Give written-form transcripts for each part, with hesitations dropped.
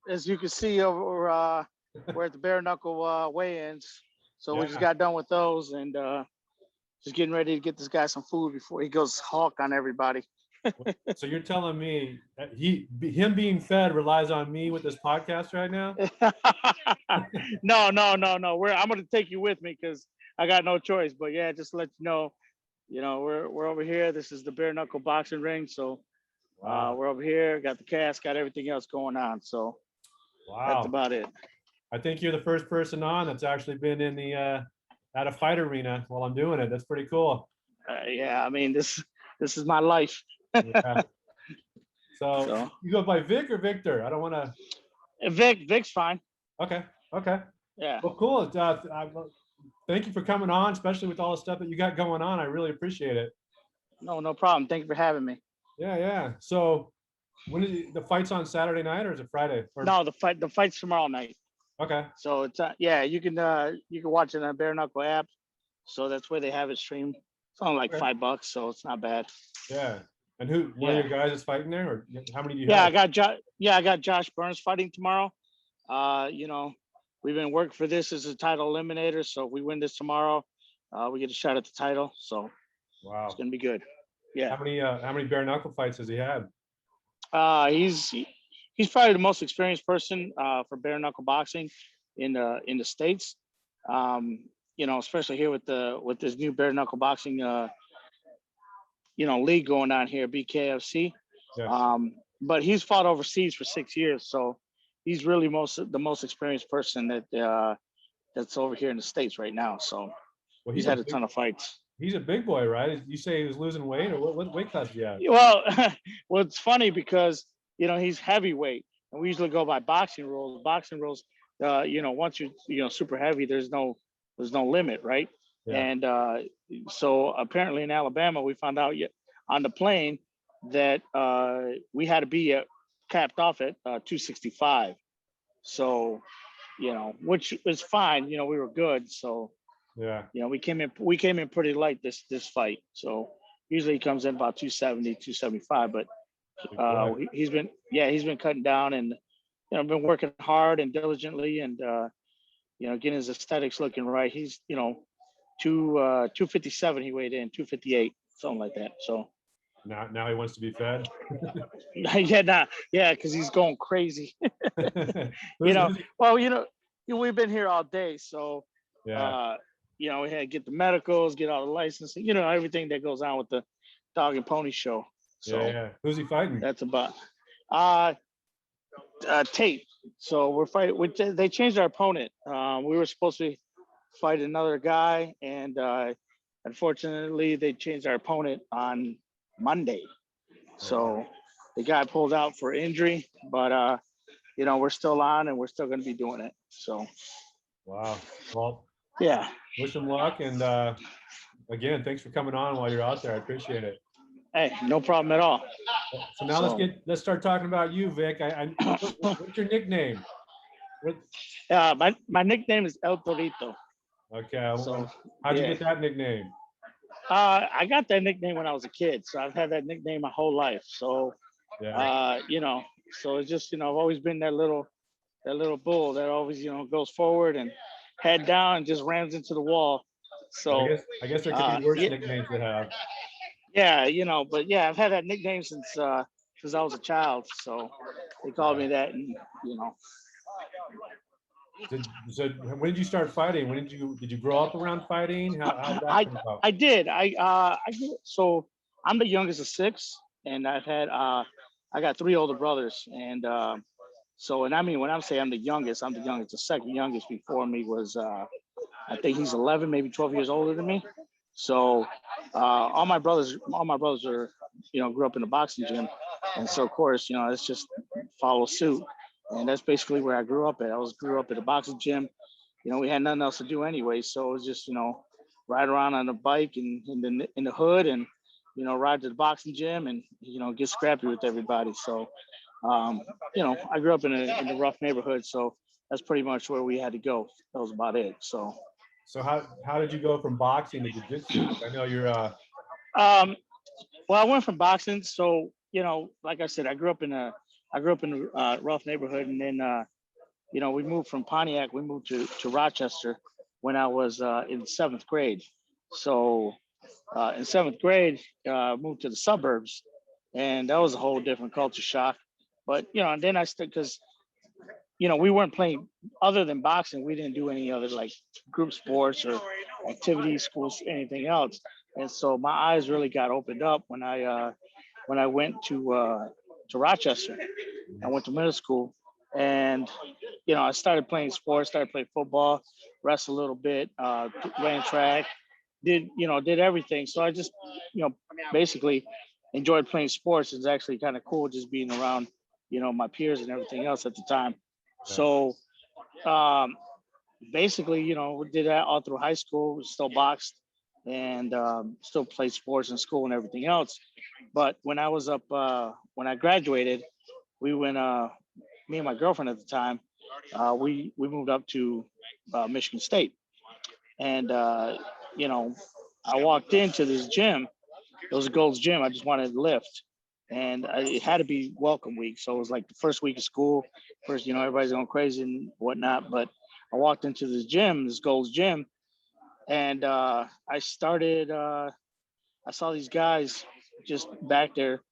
as you can see over, we're at the Bare Knuckle weigh-ins. So we just got done with those and just getting ready to get this guy some food before he goes hawk on everybody. So you're telling me that him being fed relies on me with this podcast right now? No. I'm gonna take you with me because I got no choice. But yeah, just to let you know, we're over here. This is the Bare Knuckle boxing ring. So we're over here, got the cast, got everything else going on. So that's about it. I think you're the first person on that's actually been in the at a fight arena while I'm doing it. That's pretty cool. Yeah, I mean this is my life. Yeah. So you go by Vic or Victor? I don't want to. Vic's fine. Okay. Yeah. Well, cool. Thank you for coming on, especially with all the stuff that you got going on. I really appreciate it. No problem. Thank you for having me. Yeah. So when is the fight's on Saturday night or is it Friday? No, the fight's tomorrow night. Okay. So it's you can watch it on the Bare Knuckle app. So that's where they have it streamed. It's only like $5, so it's not bad. Yeah. And one of your guys is fighting there, or how many do you have? I got Josh Burns fighting tomorrow. We've been working for this as a title eliminator. So if we win this tomorrow, we get a shot at the title. So it's gonna be good. Yeah. How many bare knuckle fights has he had? He's probably the most experienced person for bare knuckle boxing in the States. Especially here with this new bare knuckle boxing league going on here, BKFC. Yeah. But he's fought overseas for 6 years, so he's really the most experienced person that's over here in the States right now. So he's had a ton of fights. He's a big boy, right? You say he was losing weight, or what weight class do you have? Well, it's funny because he's heavyweight, and we usually go by boxing rules. Boxing rules, once you're super heavy, there's no limit, right? Yeah. And so apparently in Alabama, we found out on the plane that we had to be capped off at 265. So, which is fine. We were good. So, we came in pretty light this fight. So usually he comes in about 270, 275, but he's been cutting down and been working hard and diligently and getting his aesthetics looking right. He's 257 he weighed in, 258, something like that. So now he wants to be fed. Because he's going crazy. We've been here all day, so we had to get the medicals, get all the licensing, everything that goes on with the dog and pony show. So who's he fighting? That's about Tate. So we're fighting. They changed our opponent. We were supposed to fight another guy, and unfortunately, they changed our opponent on Monday. So the guy pulled out for injury, but we're still on, and we're still going to be doing it. So. Wow. Well. Yeah. Wish him luck, and again, thanks for coming on while you're out there. I appreciate it. Hey, no problem at all. So now let's start talking about you, Vic. What's your nickname? My nickname is El Torito. Okay. So, how'd you get that nickname? I got that nickname when I was a kid, so I've had that nickname my whole life. So, so it's just I've always been that little bull that always goes forward and head down and just rams into the wall. So I guess there could be worse nicknames to have. Yeah, but I've had that nickname since I was a child. So they called me that, and So when did you start fighting? Did you grow up around fighting? How did that come about? I did. So I'm the youngest of 6, and I've had I got 3 older brothers, and when I'm saying I'm the youngest. The second youngest before me was I think he's 11, maybe 12 years older than me. So all my brothers are grew up in the boxing gym, and so of course it's just follow suit, and that's basically where I grew up at. I grew up at a boxing gym. We had nothing else to do anyway, so it was just ride around on a bike and in the hood, and ride to the boxing gym and get scrappy with everybody. So I grew up in a rough neighborhood, so that's pretty much where we had to go. That was about it. So how did you go from boxing to jiu-jitsu? I know you're well, I went from boxing. So, like I said, I grew up in a I grew up in a rough neighborhood, and then we moved from Pontiac. We moved to Rochester when I was in seventh grade. So in seventh grade, moved to the suburbs, and that was a whole different culture shock. But and then I still because we weren't playing other than boxing. We didn't do any other like group sports or activities, schools, anything else. And so my eyes really got opened up when I went to Rochester. I went to middle school, and I started playing sports, started playing football, wrestled a little bit, ran track, did everything. So I just basically enjoyed playing sports. It's actually kind of cool just being around my peers and everything else at the time. Yeah. So basically, we did that all through high school. We still boxed and still played sports in school and everything else. But when I was up, when I graduated, we went. Me and my girlfriend at the time, we moved up to Michigan State, and I walked into this gym. It was a Gold's Gym. I just wanted to lift, and it had to be welcome week. So it was like the first week of school. First, everybody's going crazy and whatnot. But I walked into this gym, this Gold's Gym, and I started. I saw these guys just back there,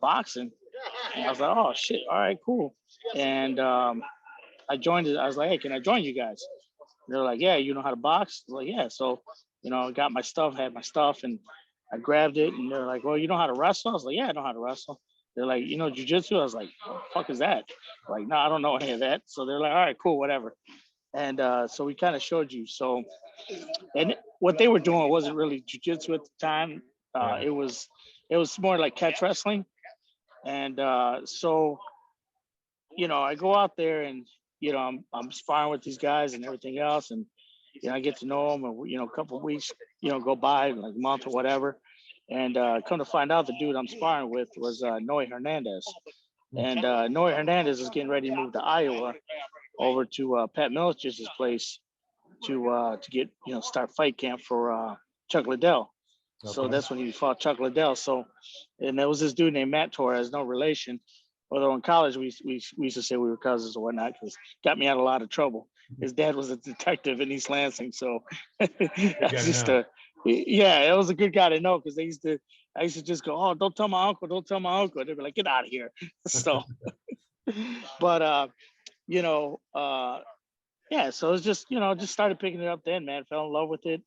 boxing, and I was like, oh shit, all right, cool. And I joined it. I was like, hey, can I join you guys? They're like, yeah, you know how to box? I was like, yeah. So, I got my stuff, had my stuff, and I grabbed it. And they're like, well, you know how to wrestle? I was like, yeah, I know how to wrestle. They're like, jiu-jitsu? I was like, what the fuck is that? Like, no, I don't know any of that. So they're like, all right, cool, whatever. And so we kind of showed you. So, and what they were doing wasn't really jiu-jitsu at the time. Yeah. It was more like catch wrestling. And so I go out there and I'm sparring with these guys and everything else, and I get to know them, and a couple of weeks go by, like a month or whatever, and come to find out the dude I'm sparring with was Noe Hernandez, and Noe Hernandez is getting ready to move to Iowa over to Pat Milicich's place to get start fight camp for Chuck Liddell. So Okay. that's when he fought Chuck Liddell. So, and there was this dude named Matt Torres, no relation. Although in college we used to say we were cousins or whatnot, because got me out of a lot of trouble. His dad was a detective in East Lansing, so that's just yeah, it was a good guy to know, because I used to just go, oh, don't tell my uncle, don't tell my uncle. They'd be like, get out of here. So, but yeah, so it's just just started picking it up then, man. Fell in love with it,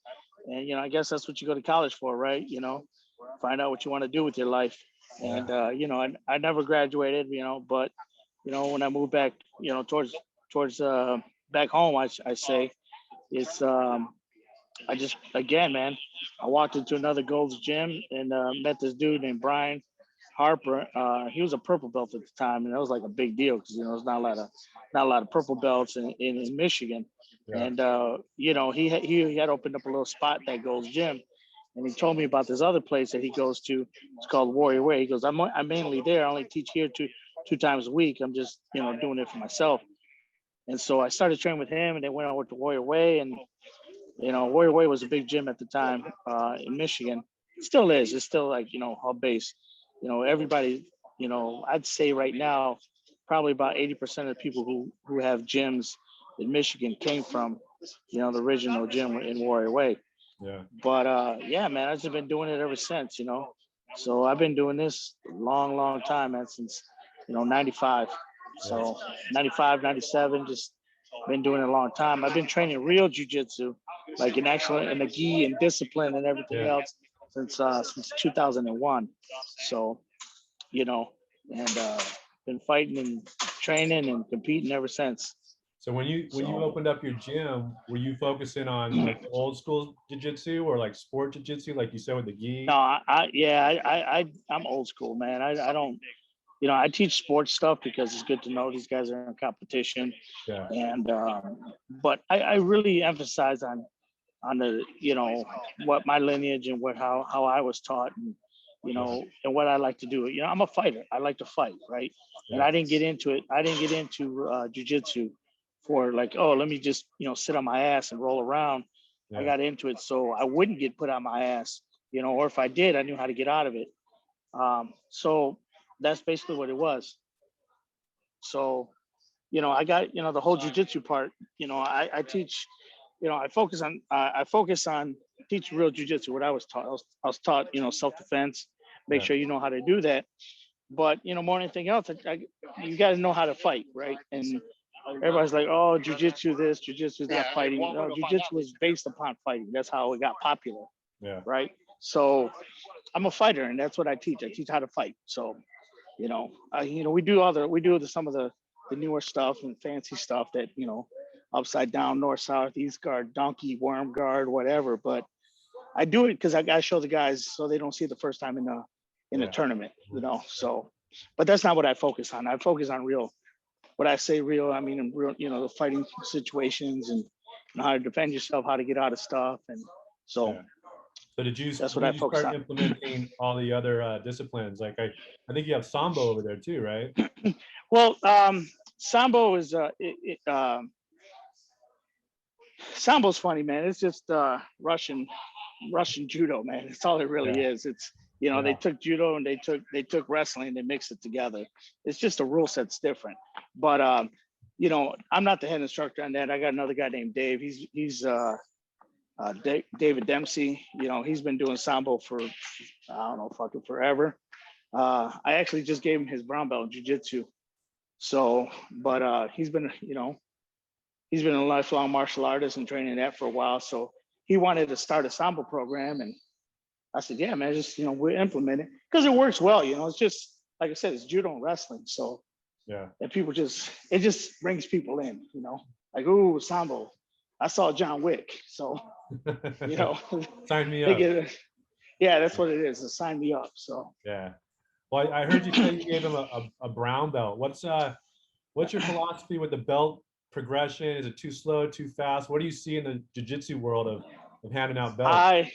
and I guess that's what you go to college for, right? Find out what you want to do with your life. And I never graduated, but when I moved back, towards back home, I say it's I just, again, man, I walked into another Gold's Gym and met this dude named Brian Harper. He was a purple belt at the time, and that was like a big deal, because there's not a lot of purple belts in Michigan. Yeah. And he had opened up a little spot at that Gold's Gym, and he told me about this other place that he goes to. It's called Warrior Way. He goes, I'm mainly there. I only teach here two times a week. I'm just doing it for myself. And so I started training with him, and then went over to Warrior Way, and Warrior Way was a big gym at the time in Michigan. It still is. It's still like hub base. Everybody. I'd say right now, probably about 80% of the people who have gyms in Michigan came from the original gym in Warrior Way. Yeah. But yeah, man, I've just been doing it ever since. So I've been doing this a long, long time, man, since 95. So 95, 97, just been doing it a long time. I've been training real jujitsu, like in the gi and discipline and everything Yeah. else since 2001. So, and been fighting and training and competing ever since. So when you So opened up your gym, were you focusing on like old school jiu-jitsu or like sport jiu-jitsu, like you said with the no, gi? I'm old school, man. I don't, I teach sports stuff because it's good to know these guys are in competition, Yeah. and but I really emphasize on the what my lineage and how I was taught, and and what I like to do. I'm a fighter. I like to fight, right? And Yeah. I didn't get into it. I didn't get into jujitsu for like, oh, let me just sit on my ass and roll around. I Yeah. got into it so I wouldn't get put on my ass, or if I did, I knew how to get out of it. So that's basically what it was. So, I got, the whole jujitsu part. I teach, I focus on teach real jujitsu. What I was taught, I was taught, self-defense, make Yeah. sure you know how to do that. But, more than anything else, you got to know how to fight, right? And everybody's like, oh, jujitsu this, jujitsu is not fighting. No, jujitsu is based upon fighting. That's how it got popular, Yeah. right? So I'm a fighter, and that's what I teach. I teach how to fight. So, we do some of the newer stuff and fancy stuff that, upside down, north, south, east guard, donkey, worm guard, whatever. But I do it because I got to show the guys so they don't see it the first time in a Yeah. tournament, So, but that's not what I focus on. I focus on real. What I say real, I mean in real, the fighting situations and how to defend yourself, how to get out of stuff, and so Yeah. So that's what when I did you focus start on. implementing all the other disciplines? Like I think you have Sambo over there too, right? Well, Sambo is Sambo's funny, man. It's just Russian judo, man. It's all it really Yeah. is. It's Yeah. they took judo and they took wrestling and they mixed it together. It's just a rule set's different. But I'm not the head instructor on that. I got another guy named Dave. He's David Dempsey. He's been doing Sambo for I don't know, fucking forever. I actually just gave him his brown belt in jiu-jitsu. So, but he's been a lifelong martial artist and training that for a while. So he wanted to start a Sambo program, and I said, yeah, man, just we'll implement it because it works well. It's just like I said, it's judo and wrestling. So Yeah. and people it just brings people in. Like, ooh, Sambo. I saw John Wick, so Sign me they up. get it. Yeah, that's what it is. To sign me up. So Yeah. Well, I heard you say you gave him a brown belt. What's your philosophy with the belt progression? Is it too slow, too fast? What do you see in the jiu-jitsu world of handing out belts?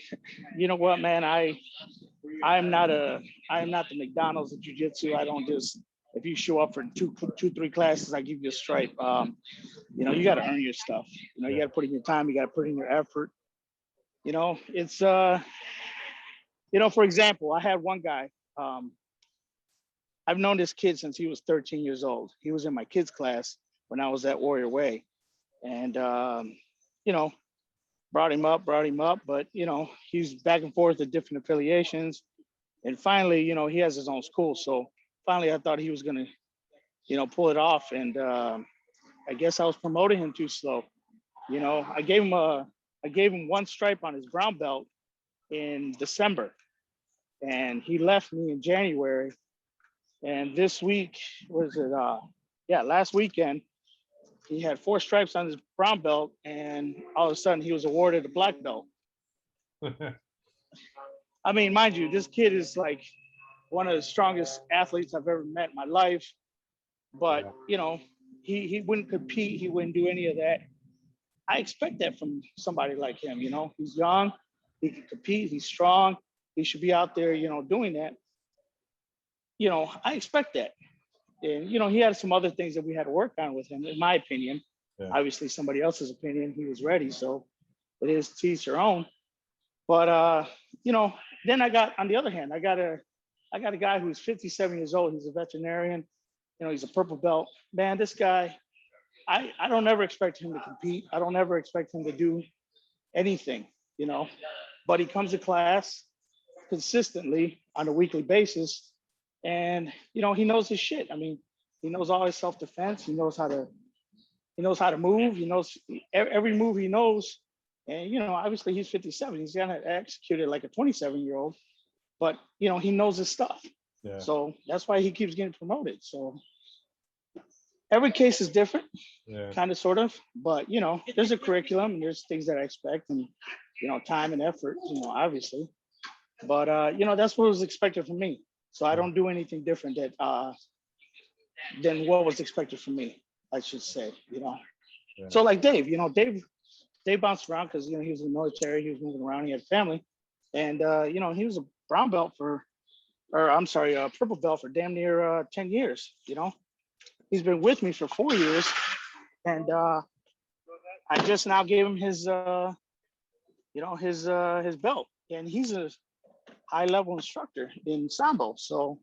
you know what, man, I'm not the McDonald's of jiu-jitsu. I don't just, if you show up for two, 3 classes, I give you a stripe. You got to earn your stuff. You got to put in your time. You got to put in your effort. It's for example, I had one guy. I've known this kid since he was 13 years old. He was in my kids class when I was at Warrior Way, and brought him up, but he's back and forth at different affiliations. And finally, he has his own school. So finally I thought he was gonna, pull it off. And I guess I was promoting him too slow. I gave him one stripe on his brown belt in December. And he left me in January. And this week, last weekend, he had 4 stripes on his brown belt, and all of a sudden he was awarded a black belt. I mean, mind you, this kid is like one of the strongest athletes I've ever met in my life. But he wouldn't compete. He wouldn't do any of that. I expect that from somebody like him. He's young. He can compete. He's strong. He should be out there, doing that. I expect that. And he had some other things that we had to work on with him, in my opinion. Yeah. Obviously, somebody else's opinion. He was ready, so it is to each their own. But then on the other hand, I got a guy who's 57 years old. He's a veterinarian. He's a purple belt. Man, this guy, I don't ever expect him to compete. I don't ever expect him to do anything, but he comes to class consistently on a weekly basis. And he knows his shit. I mean, he knows all his self-defense. He knows how to move. He knows every move he knows. And obviously he's 57. He's gonna execute it like a 27-year-old. But he knows his stuff. Yeah. So that's why he keeps getting promoted. So every case is different, kind of, sort of. But there's a curriculum and there's things that I expect, and time and effort. Obviously. But that's what was expected from me. So I don't do anything different than what was expected from me, I should say. Yeah. So like Dave, Dave bounced around because he was in the military, he was moving around, he had a family, and he was a brown belt purple belt for damn near 10 years. He's been with me for 4 years, and I just now gave him his belt, and he's a high level instructor in Sambo. So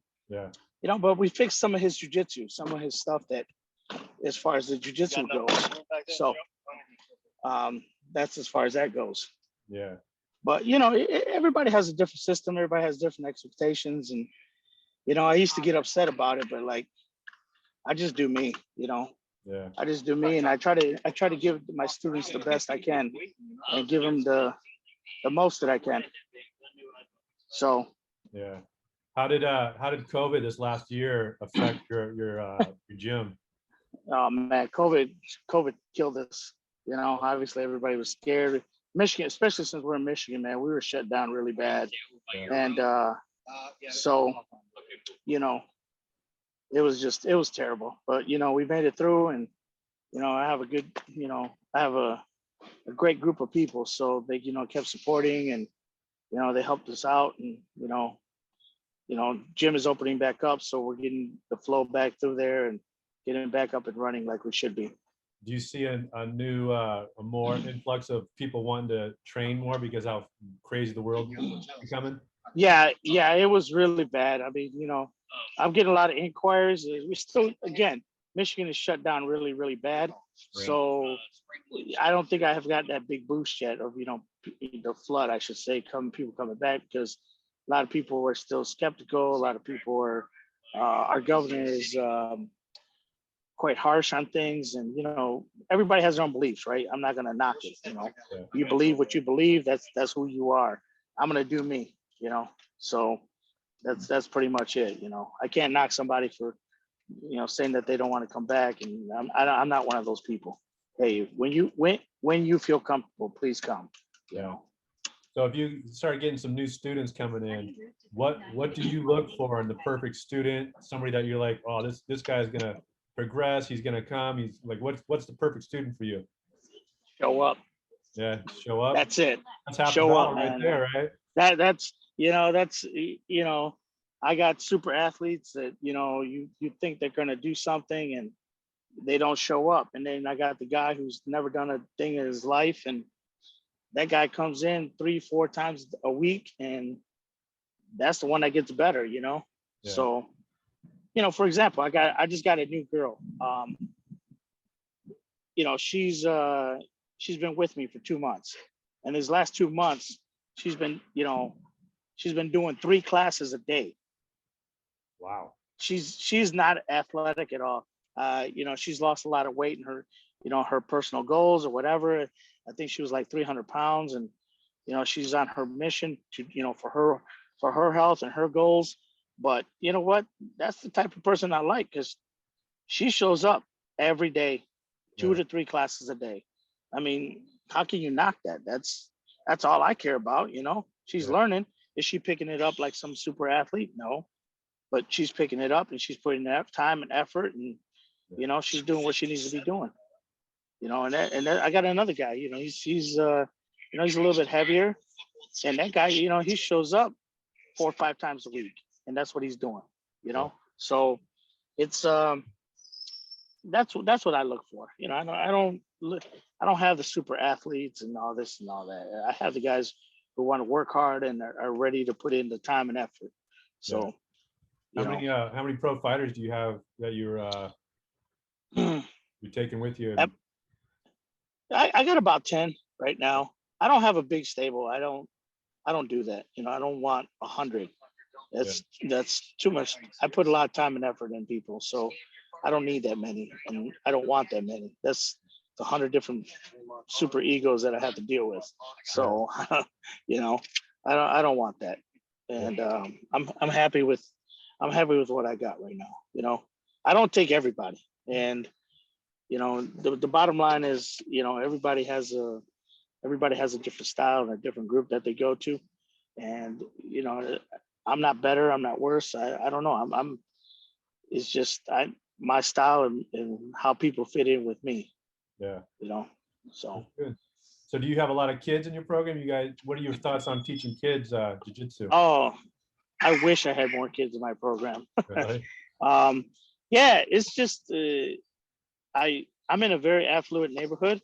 but we fixed some of his jujitsu, some of his stuff that, as far as the jujitsu goes. So that's as far as that goes. Yeah. But everybody has a different system. Everybody has different expectations, and I used to get upset about it, but like, I just do me. Yeah. I just do me, and I try to give my students the best I can, and give them the most that I can. So Yeah. How did COVID this last year affect your gym? oh man, COVID killed us. Obviously everybody was scared. Michigan, especially since we're in Michigan, man, we were shut down really bad. Yeah. And so it was terrible. But we made it through, and I have a good, I have a great group of people. So they, kept supporting, and they helped us out, and gym is opening back up, so we're getting the flow back through there and getting back up and running like we should be. Do you see a new a more influx of people wanting to train more because how crazy the world is becoming? Yeah, it was really bad. I mean, I'm getting a lot of inquiries. We still, again, Michigan is shut down really, really bad. Yeah. So I don't think I have got that big boost yet of, the flood, I should say, people coming back, because a lot of people were still skeptical. A lot of people were, our governor is quite harsh on things, and everybody has their own beliefs, right? I'm not gonna knock it. Yeah. You believe what you believe. That's who you are. I'm gonna do me. So that's pretty much it. I can't knock somebody for saying that they don't want to come back, and I'm not one of those people. Hey, when you feel comfortable, please come. Yeah. So if you start getting some new students coming in, what do you look for in the perfect student? Somebody that you're like, oh, this guy's gonna progress. He's gonna come. He's like, what's the perfect student for you? Show up. Yeah, show up. That's it. That's half the Show battle up, right man. there, right? That's I got super athletes that you think they're gonna do something, and they don't show up. And then I got the guy who's never done a thing in his life, and that guy comes in 3-4 times a week, and that's the one that gets better. Yeah. So for example, I just got a new girl. She's been with me for 2 months, and these last 2 months she's been doing 3 classes a day. Wow. She's not athletic at all. She's lost a lot of weight in her, her personal goals or whatever. I think she was like 300 pounds, and she's on her mission to, for her health and her goals. But you know what? That's the type of person I like, because she shows up every day, 2 Yeah. to 3 classes a day. I mean, how can you knock that? That's all I care about. She's Yeah. learning. Is she picking it up like some super athlete? No, but she's picking it up, and she's putting that time and effort, and she's doing what she needs to be doing. And I got another guy. He's a little bit heavier, and that guy, he shows up 4 or 5 times a week, and that's what he's doing. Yeah. So it's that's what I look for. I don't have the super athletes and all this and all that. I have the guys who want to work hard and are ready to put in the time and effort. So How many pro fighters do you have that you're taking with you? I got about 10 right now. I don't have a big stable. I don't do that. I don't want 100. That's too much. I put a lot of time and effort in people, so I don't need that many, and I don't want that many. That's 100 different super egos that I have to deal with. So, I don't want that, and I'm happy with what I got right now. I don't take everybody, and the bottom line is, everybody has a different style and a different group that they go to, and I'm not better, I'm not worse. I don't know. I'm it's just my style, and how people fit in with me. Yeah. So Good. So do you have a lot of kids in your program? You guys, what are your thoughts on teaching kids jiu-jitsu? oh, I wish I had more kids in my program. Really? Yeah, it's just I'm in a very affluent neighborhood,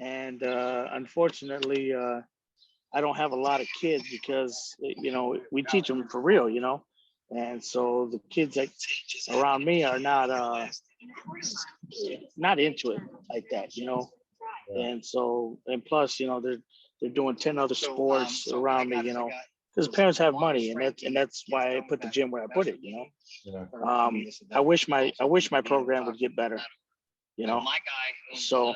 and unfortunately I don't have a lot of kids, because we teach them for real. And so the kids that around me are not into it like that, you know. Yeah. And so, and plus, you know, they're doing 10 other sports around me, you know, because parents have money, and that's why I put the gym where I put it, you know. Yeah. I wish my program would get better, you know. So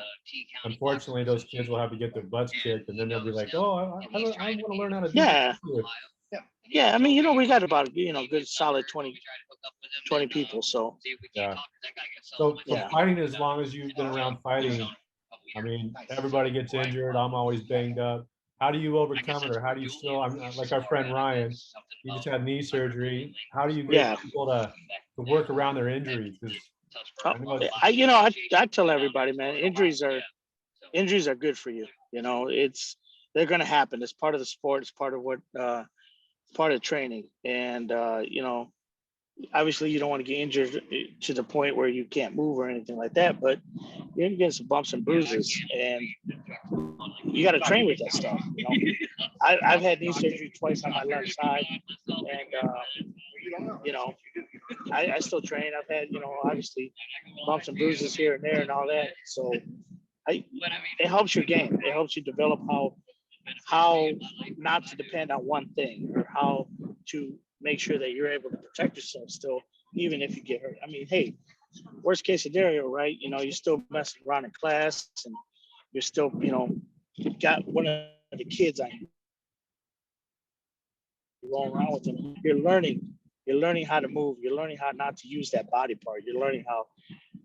Unfortunately, those kids will have to get their butts kicked, and then they'll be like, "Oh, I want to learn how to do yeah, jiu-jitsu." yeah. I mean, you know, we got about, you know, good solid 20 people. So Yeah. So from yeah, fighting, as long as you've been around fighting, I mean, everybody gets injured. I'm always banged up. How do you overcome it, or how do you still? I'm like our friend Ryan. He just had knee surgery. How do you get yeah. people to work around their injuries? Because I know it's You know, I tell everybody, man, injuries are good for you. You know, they're going to happen. It's part of the sport. It's part of part of training. And you know, obviously you don't want to get injured to the point where you can't move or anything like that. But you're gonna get some bumps and bruises, and you got to train with that stuff. You know, I've had knee surgery twice on my left side, and you know, I still train. I've had, you know, obviously bumps and bruises here and there and all that. So it helps your game. It helps you develop how not to depend on one thing, or how to make sure that you're able to protect yourself still, even if you get hurt. I mean, hey, worst case scenario, right? You know, you're still messing around in class, and you're still, you know, got one of the kids on you rolling around with them. You're learning how to move. You're learning how not to use that body part. You're learning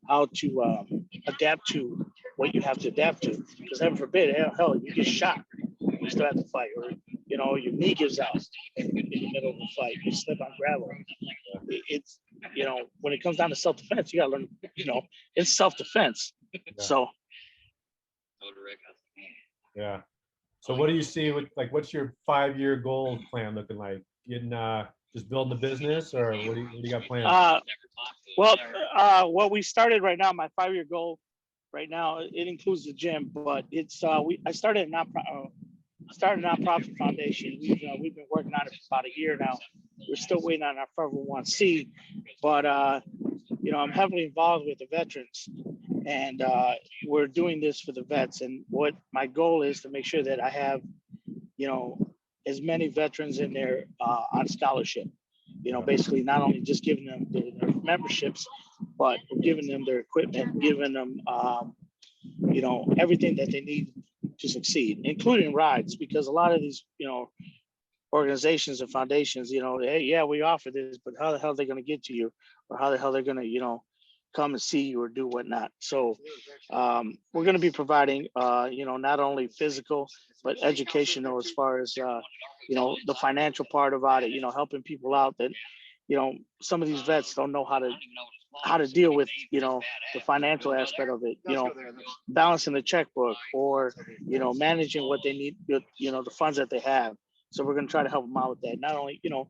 how to adapt to what you have to adapt to. Because heaven forbid, hell, you get shot, you still have to fight, or you know, your knee gives out in the middle of the fight, you slip on gravel. It's, you know, when it comes down to self defense, you gotta learn. You know, it's self defense. yeah, So yeah. So what do you see with like what's your 5-year goal plan looking like? Getting just building the business, or what do you got planned? well, what we started right now, my 5-year goal right now, it includes the gym, but it's I started a nonprofit foundation. We've been working on it for about a year now. We're still waiting on our 501c, but you know, I'm heavily involved with the veterans, and we're doing this for the vets. And what my goal is to make sure that I have, you know, as many veterans in there on scholarship. You know, basically not only just giving them their memberships, but giving them their equipment, giving them, you know, everything that they need to succeed, including rides, because a lot of these, you know, organizations and foundations, you know, hey, yeah, we offer this, but how the hell are they going to get to you, or how the hell they're going to, you know, come and see you or do whatnot. So we're going to be providing, you know, not only physical but educational, as far as you know, the financial part about it. You know, helping people out that, you know, some of these vets don't know how to deal with, you know, the financial aspect of it, you know, balancing the checkbook, or, you know, managing what they need, you know, the funds that they have. So we're going to try to help them out with that. Not only, you know,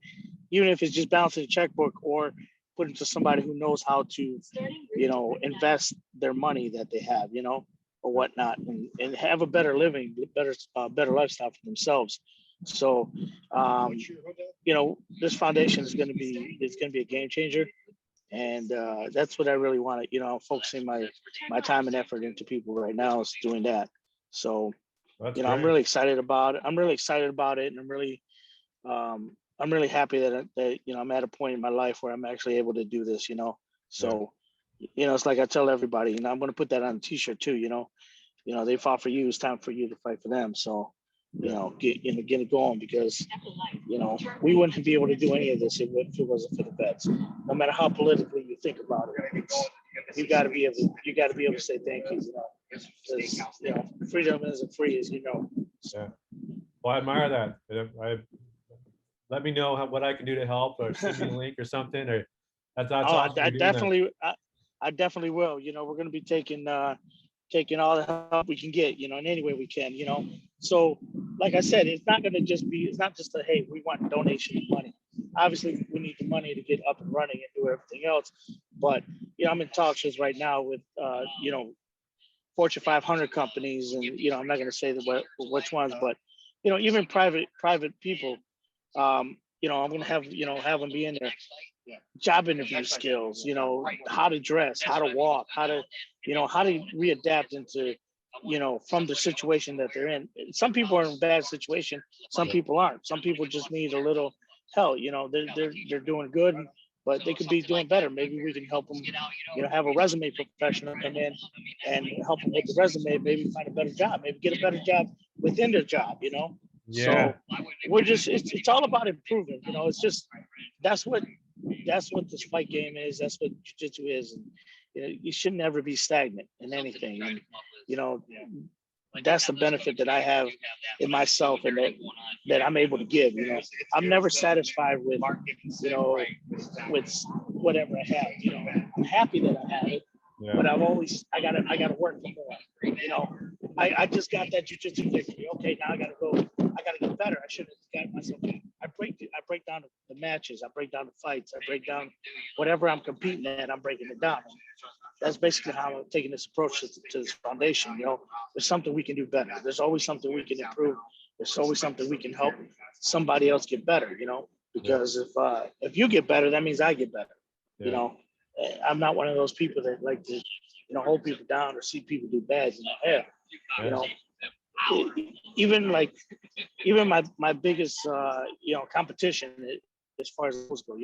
even if it's just balancing the checkbook, or put it to somebody who knows how to, you know, invest their money that they have, you know, or whatnot, and have a better living, better lifestyle for themselves. So, you know, this foundation is going to be a game changer, and that's what I really want to, you know, focusing my time and effort into people right now is doing that. So, That's you know, I'm great. really excited about it. And I'm really happy that you know, I'm at a point in my life where I'm actually able to do this. You know, Yeah, so, you know, it's like I tell everybody, you know, I'm going to put that on a T-shirt too. You know, they fought for you. It's time for you to fight for them. So, you yeah, know, get it going, because you know, we wouldn't be able to do any of this if it wasn't for the vets. No matter how politically you think about it, you got to be able to say thank you. You know, because, you know, freedom isn't free, as you know. yeah. Well, I admire that. Let me know what I can do to help, or send me a link or something. Or that's Oh, awesome you're doing that. I definitely will. You know, we're going to be taking all the help we can get, you know, in any way we can, you know. So, like I said, it's not just a, hey, we want donation of money. Obviously, we need the money to get up and running and do everything else. But, you know, I'm in talks right now with, you know, Fortune 500 companies, and, you know, I'm not going to say which ones, but, you know, even private people. I'm gonna have have them be in there. Job interview skills, how to dress, how to walk, how to readapt into, from the situation that they're in. Some people are in a bad situation, some people aren't. Some people just need a little help. They're doing good, but they could be doing better. Maybe we can help them, have a resume professional come in and help them with the resume, maybe find a better job, maybe get a better job within their job. Yeah. So we're just it's all about improving. It's just that's what that's what this fight game is. That's what jiu-jitsu is. And you should never be stagnant in anything. And you know, that's the benefit that I have in myself, and that I'm able to give. I'm never satisfied with with whatever I have. I'm happy that I have it, but Yeah. I gotta work for more. I just got that jiu-jitsu victory. Okay, now I gotta go. I gotta get better. I should have got myself. I break down the matches. I break down the fights. I break down whatever I'm competing at. I'm breaking it down. That's basically how I'm taking this approach to this foundation. There's something we can do better. There's always something we can improve. There's always something we can help somebody else get better. Because if you get better, that means I get better. Yeah. I'm not one of those people that like to hold people down or see people do bad. Hell, you know, even my biggest competition as far as those go.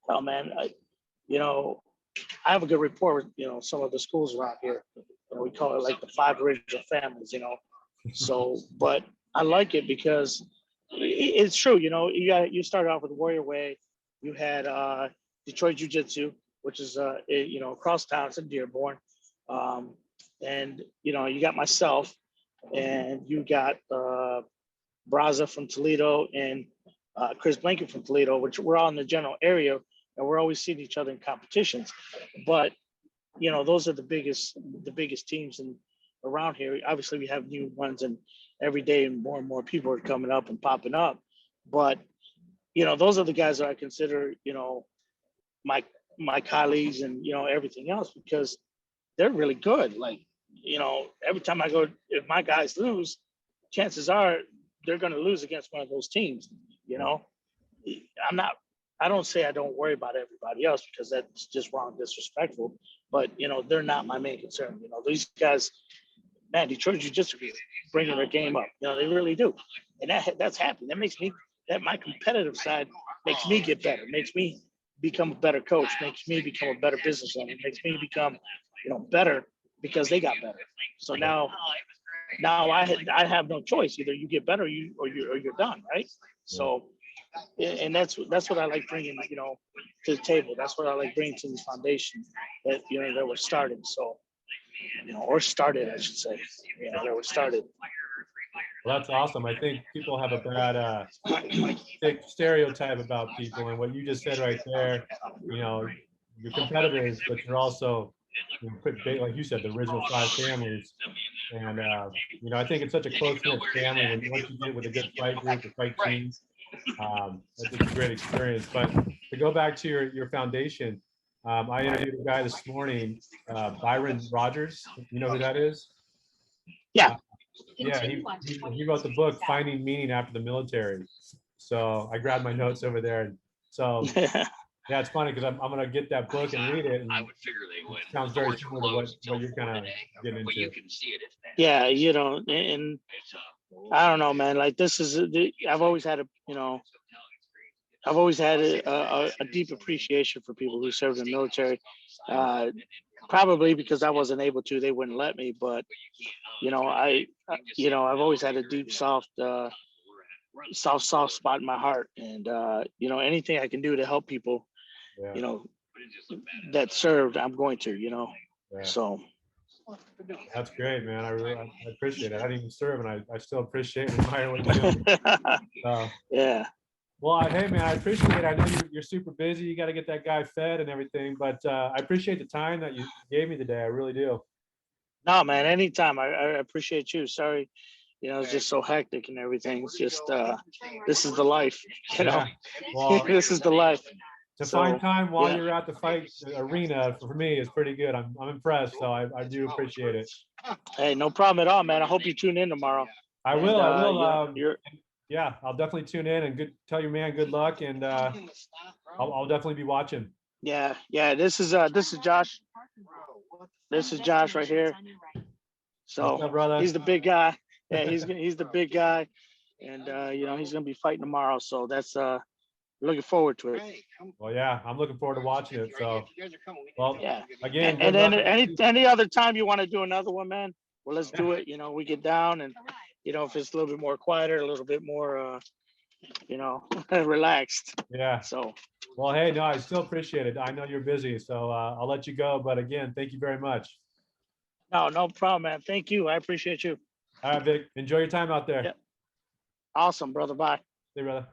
Oh man, I have a good rapport with some of the schools around here. We call it like the 5 original families. So, but I like it because it's true. You started off with Warrior Way. You had Detroit Jiu-Jitsu, which is across town. It's in Dearborn, and you got myself, and you got Braza from Toledo, and Chris Blanket from Toledo, which we're all in the general area, and we're always seeing each other in competitions. But those are the biggest teams around here. Obviously, we have new ones, and every day and more people are coming up and popping up. But those are the guys that I consider my colleagues and everything else, because they're really good. Like every time I go, if my guys lose, chances are they're going to lose against one of those teams. I don't say I don't worry about everybody else, because that's just wrong, disrespectful. But they're not my main concern. These guys, man, Detroit Jiu-Jitsu is bringing their game up. They really do, and that's happy. That makes me, that my competitive side makes me get better, makes me become a better coach, makes me become a better business owner, makes me become better, because they got better. So now I have no choice. Either you get better, or you're done, right? So, and that's what I like bringing to the table. That's what I like bringing to this foundation that that were started. So or started, I should say. That were started. Well, that's awesome. I think people have a bad stereotype about people, and what you just said right there, you're competitors, but you're also, like you said, the original 5 families. And I think it's such a close knit family when once you get with a good fight group, a fight team. It's a great experience. But to go back to your foundation, I interviewed a guy this morning, Byron Rogers. You know who that is? Yeah. Yeah, he wrote the book Finding Meaning After the Military. So I grabbed my notes over there. And so yeah, it's funny because I'm gonna get that book and read it. And it sounds very similar to what you're kind of getting into. Yeah, and I don't know, man. Like this is I've always had a deep appreciation for people who served in the military. Probably because I wasn't able to, they wouldn't let me. But I've always had a deep, soft spot in my heart, and anything I can do to help people, Yeah. that served, I'm going to. Yeah. So That's great, man. I appreciate it. I didn't even serve, and I still appreciate and admire what you're doing. yeah. Well, hey, man, I appreciate it. I know you're super busy. You got to get that guy fed and everything, but I appreciate the time that you gave me today. I really do. No, man, anytime. I appreciate you. Sorry, it's just so hectic and everything. It's just this is the life, Yeah. Well, this is the life. To find time while you're at the fight arena for me is pretty good. I'm impressed, so I do appreciate it. Hey, no problem at all, man. I hope you tune in tomorrow. I will. Yeah, I'll definitely tune in and tell your man good luck, and I'll definitely be watching. Yeah, yeah. This is Josh. This is Josh right here. So What's up, brother? he's the big guy. Yeah, he's the big guy, and you know, he's gonna be fighting tomorrow. So that's looking forward to it. Well, yeah, I'm looking forward to watching it. So, well, Yeah. again, And good then luck. any other time you want to do another one, man, well, let's do it. You know, we get down and, you know, if it's a little bit more quieter, a little bit more, you know, relaxed. Yeah. So, Well, hey, no, I still appreciate it. I know you're busy, so I'll let you go. But again, thank you very much. no problem, man. Thank you. I appreciate you. All right, Vic, enjoy your time out there. Yeah. Awesome, brother. Bye. See you, brother.